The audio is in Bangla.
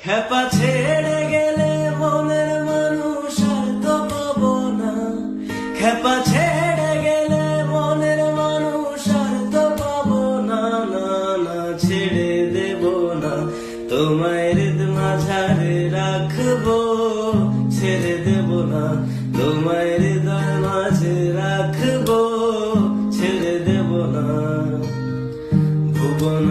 খেপা ছেড়ে গেলে মনের মানুষ আর তো পাবো না। খেপা ছেড়ে গেলে মনের মানুষ আর তো পাবো না। না না ছেড়ে দেব না, তোমায় হৃদ মাঝারে রাখবো। ছেড়ে দেব না, তোমায় হৃদয় মাঝে রাখবো। ছেড়ে দেব না। ভুবন